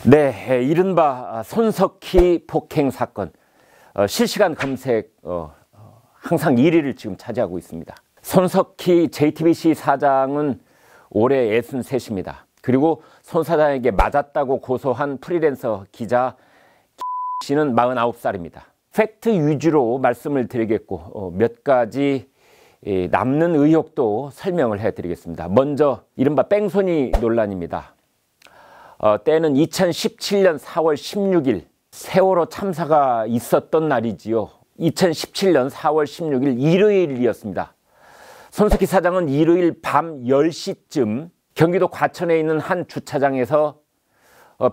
네, 이른바 손석희 폭행 사건 실시간 검색 항상 1위를 지금 차지하고 있습니다. 손석희 JTBC 사장은 올해 63입니다. 그리고 손 사장에게 맞았다고 고소한 프리랜서 기자 씨는 49살입니다. 팩트 위주로 말씀을 드리겠고 몇 가지 남는 의혹도 설명을 해드리겠습니다. 먼저 이른바 뺑소니 논란입니다. 때는 2017년 4월 16일 세월호 참사가 있었던 날이지요. 2017년 4월 16일 일요일이었습니다. 손석희 사장은 일요일 밤 10시쯤 경기도 과천에 있는 한 주차장에서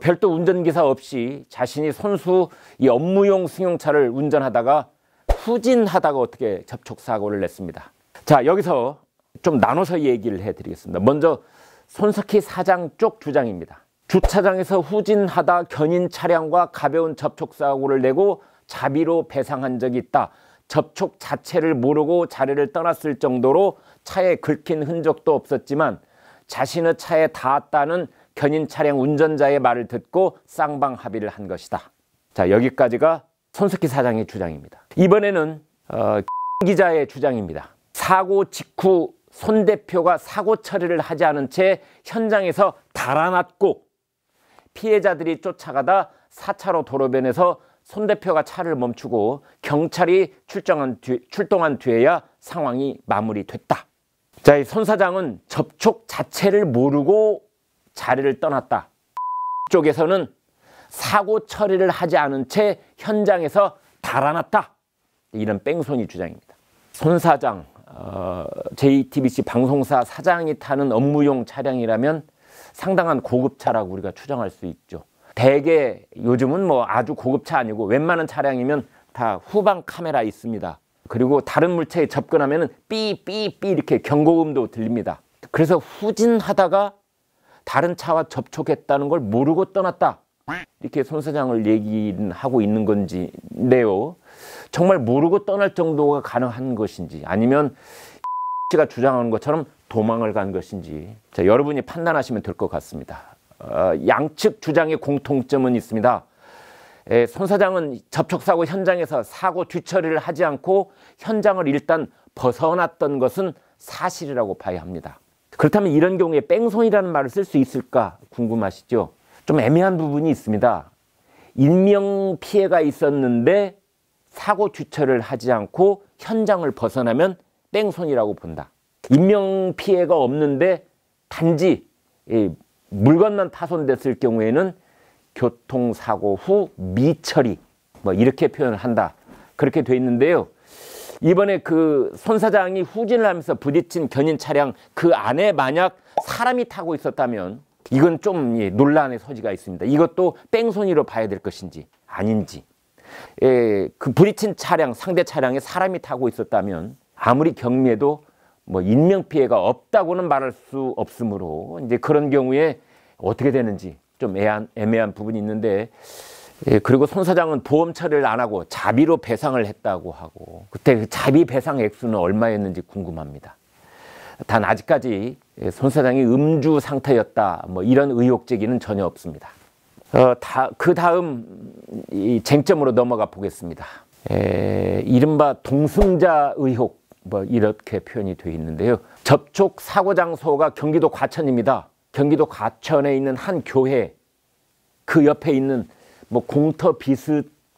별도 운전기사 없이 자신이 손수 이 업무용 승용차를 운전하다가 후진하다가 어떻게 접촉사고를 냈습니다. 자, 여기서 좀 나눠서 얘기를 해드리겠습니다. 먼저 손석희 사장 쪽 주장입니다. 주차장에서 후진하다 견인 차량과 가벼운 접촉사고를 내고 자비로 배상한 적이 있다. 접촉 자체를 모르고 자리를 떠났을 정도로 차에 긁힌 흔적도 없었지만 자신의 차에 닿았다는 견인 차량 운전자의 말을 듣고 쌍방 합의를 한 것이다. 자, 여기까지가 손석희 사장의 주장입니다. 이번에는 기자의 주장입니다. 사고 직후 손 대표가 사고 처리를 하지 않은 채 현장에서 달아났고 피해자들이 쫓아가다 4차로 도로변에서 손 대표가 차를 멈추고 경찰이 출동한 뒤에야 상황이 마무리됐다. 자, 이 손 사장은 접촉 자체를 모르고 자리를 떠났다. 쪽에서는 사고 처리를 하지 않은 채 현장에서 달아났다. 이런 뺑소니 주장입니다. 손 사장, JTBC 방송사 사장이 타는 업무용 차량이라면 상당한 고급차라고 우리가 추정할 수 있죠. 대개 요즘은 뭐 아주 고급차 아니고 웬만한 차량이면 다 후방 카메라 있습니다. 그리고 다른 물체에 접근하면 삐삐삐 이렇게 경고음도 들립니다. 그래서 후진하다가 다른 차와 접촉했다는 걸 모르고 떠났다. 이렇게 손 사장을 얘기하고 있는 건지인데요. 정말 모르고 떠날 정도가 가능한 것인지 아니면 씨가 주장하는 것처럼 도망을 간 것인지 자, 여러분이 판단하시면 될 것 같습니다. 양측 주장의 공통점은 있습니다. 손 사장은 접촉사고 현장에서 사고 뒤처리를 하지 않고 현장을 일단 벗어났던 것은 사실이라고 봐야 합니다. 그렇다면 이런 경우에 뺑소니라는 말을 쓸 수 있을까 궁금하시죠? 좀 애매한 부분이 있습니다. 인명피해가 있었는데 사고 뒤처리를 하지 않고 현장을 벗어나면 뺑소니라고 본다. 인명피해가 없는데 단지 물건만 파손됐을 경우에는 교통사고 후 미처리 뭐 이렇게 표현을 한다. 그렇게 돼 있는데요. 이번에 그 손 사장이 후진을 하면서 부딪힌 견인 차량 그 안에 만약 사람이 타고 있었다면 이건 좀 논란의 소지가 있습니다. 이것도 뺑소니로 봐야 될 것인지 아닌지. 그 부딪힌 차량, 상대 차량에 사람이 타고 있었다면 아무리 경미해도 뭐 인명피해가 없다고는 말할 수 없으므로 이제 그런 경우에 어떻게 되는지 좀 애매한 부분이 있는데 그리고 손 사장은 보험 처리를 안 하고 자비로 배상을 했다고 하고 그때 그 자비 배상 액수는 얼마였는지 궁금합니다. 단 아직까지 손 사장이 음주 상태였다 뭐 이런 의혹 제기는 전혀 없습니다. 그 다음 이 쟁점으로 넘어가 보겠습니다. 이른바 동승자 의혹 뭐 이렇게 표현이 되어 있는데요. 접촉 사고 장소가 경기도 과천입니다. 경기도 과천에 있는 한 교회 그 옆에 있는 뭐 공터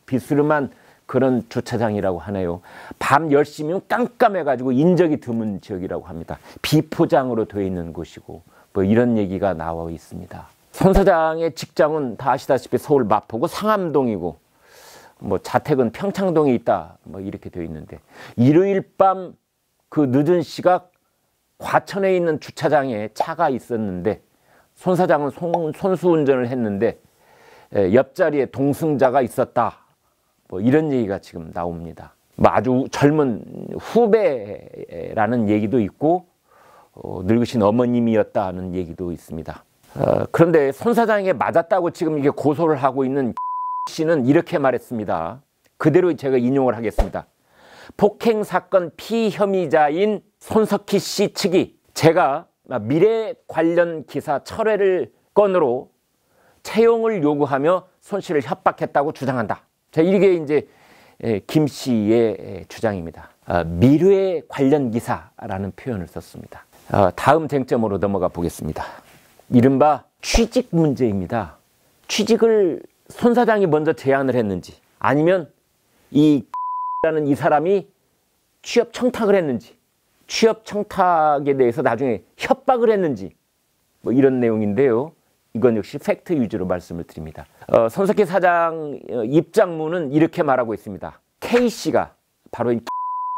비스름한 그런 주차장이라고 하네요. 밤 10시면 깜깜해가지고 인적이 드문 지역이라고 합니다. 비포장으로 되어 있는 곳이고 뭐 이런 얘기가 나와 있습니다. 손 사장의 직장은 다 아시다시피 서울 마포구 상암동이고 뭐 자택은 평창동에 있다 뭐 이렇게 되어 있는데 일요일 밤 그 늦은 시각 과천에 있는 주차장에 차가 있었는데 손 사장은 손수 운전을 했는데 옆자리에 동승자가 있었다 뭐 이런 얘기가 지금 나옵니다. 뭐 아주 젊은 후배라는 얘기도 있고 늙으신 어머님이었다는 얘기도 있습니다. 그런데 손 사장에게 맞았다고 지금 이게 고소를 하고 있는 씨는 이렇게 말했습니다. 그대로 제가 인용을 하겠습니다. 폭행 사건 피혐의자인 손석희 씨 측이 제가 미래 관련 기사 철회를 건으로 채용을 요구하며 손 씨를 협박했다고 주장한다. 자, 이게 이제 김 씨의 주장입니다. 미르에 관련 기사라는 표현을 썼습니다. 다음 쟁점으로 넘어가 보겠습니다. 이른바 취직 문제입니다. 취직을 손 사장이 먼저 제안을 했는지, 아니면 라는 이 사람이 취업 청탁을 했는지, 취업 청탁에 대해서 나중에 협박을 했는지, 뭐 이런 내용인데요. 이건 역시 팩트 위주로 말씀을 드립니다. 손석희 사장 입장문은 이렇게 말하고 있습니다. K씨가, 바로 이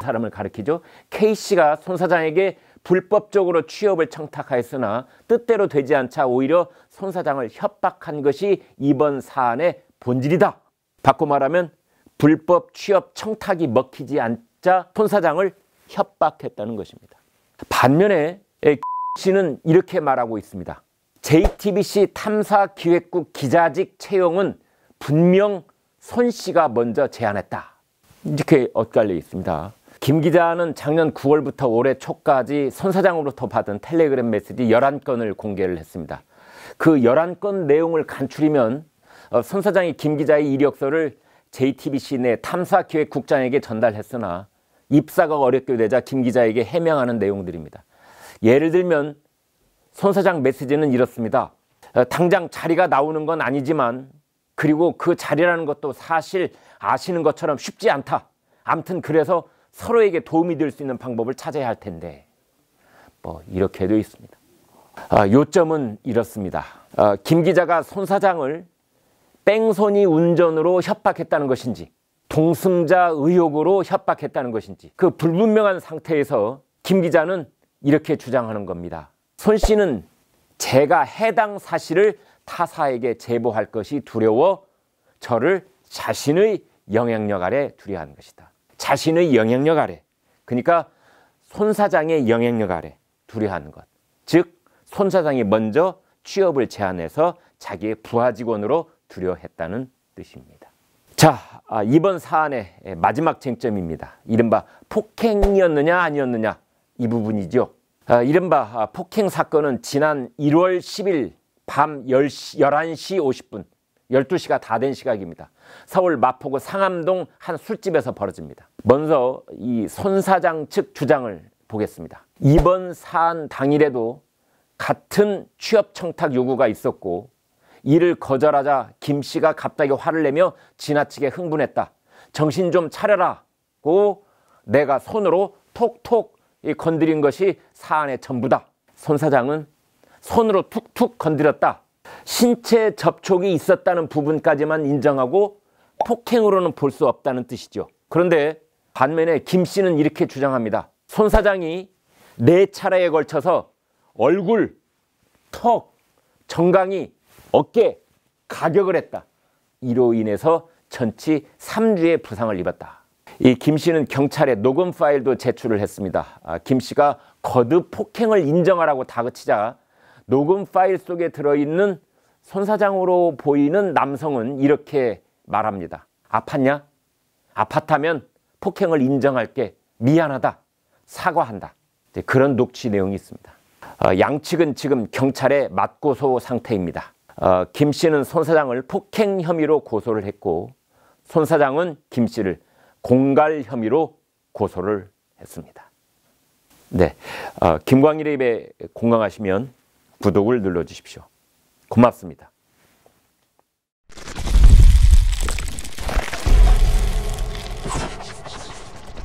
사람을 가리키죠. K씨가 손 사장에게 불법적으로 취업을 청탁하였으나 뜻대로 되지 않자 오히려 손 사장을 협박한 것이 이번 사안의 본질이다. 바꿔 말하면 불법 취업 청탁이 먹히지 않자 손 사장을 협박했다는 것입니다. 반면에 X씨는 이렇게 말하고 있습니다. JTBC 탐사기획국 기자직 채용은 분명 손 씨가 먼저 제안했다. 이렇게 엇갈려 있습니다. 김 기자는 작년 9월부터 올해 초까지 손 사장으로부터 받은 텔레그램 메시지 11건을 공개를 했습니다. 그 11건 내용을 간추리면 손 사장이 김 기자의 이력서를 JTBC 내 탐사기획국장에게 전달했으나 입사가 어렵게 되자 김 기자에게 해명하는 내용들입니다. 예를 들면 손 사장 메시지는 이렇습니다. 당장 자리가 나오는 건 아니지만, 그리고 그 자리라는 것도 사실 아시는 것처럼 쉽지 않다. 아무튼 그래서 서로에게 도움이 될 수 있는 방법을 찾아야 할 텐데, 뭐 이렇게 되어 있습니다. 요점은 이렇습니다. 김 기자가 손 사장을 뺑소니 운전으로 협박했다는 것인지, 동승자 의혹으로 협박했다는 것인지, 그 불분명한 상태에서 김 기자는 이렇게 주장하는 겁니다. 손 씨는 제가 해당 사실을 타사에게 제보할 것이 두려워 저를 자신의 영향력 아래 두려 한 것이다. 자신의 영향력 아래, 그러니까 손 사장의 영향력 아래 두려한 것. 즉, 손 사장이 먼저 취업을 제안해서 자기의 부하 직원으로 두려했다는 뜻입니다. 자, 이번 사안의 마지막 쟁점입니다. 이른바 폭행이었느냐 아니었느냐, 이 부분이죠. 이른바 폭행 사건은 지난 1월 10일 밤 11시 50분, 12시가 다 된 시각입니다. 서울 마포구 상암동 한 술집에서 벌어집니다. 먼저 이 손 사장 측 주장을 보겠습니다. 이번 사안 당일에도 같은 취업 청탁 요구가 있었고, 이를 거절하자 김 씨가 갑자기 화를 내며 지나치게 흥분했다. 정신 좀 차려라고 내가 손으로 톡톡 건드린 것이 사안의 전부다. 손 사장은 손으로 툭툭 건드렸다. 신체 접촉이 있었다는 부분까지만 인정하고 폭행으로는 볼 수 없다는 뜻이죠. 그런데 반면에 김 씨는 이렇게 주장합니다. 손 사장이 4차례에 걸쳐서 얼굴, 턱, 정강이, 어깨 가격을 했다. 이로 인해서 전치 3주의 부상을 입었다. 이 김 씨는 경찰에 녹음 파일도 제출을 했습니다. 김 씨가 거듭 폭행을 인정하라고 다그치자 녹음 파일 속에 들어있는 손 사장으로 보이는 남성은 이렇게 말합니다. 아팠냐? 아팠다면 폭행을 인정할게. 미안하다. 사과한다. 그런 녹취 내용이 있습니다. 양측은 지금 경찰에 맞고소 상태입니다. 김 씨는 손 사장을 폭행 혐의로 고소를 했고, 손 사장은 김 씨를 공갈 혐의로 고소를 했습니다. 네, 김광일의 입에 공감하시면 구독을 눌러주십시오. 고맙습니다.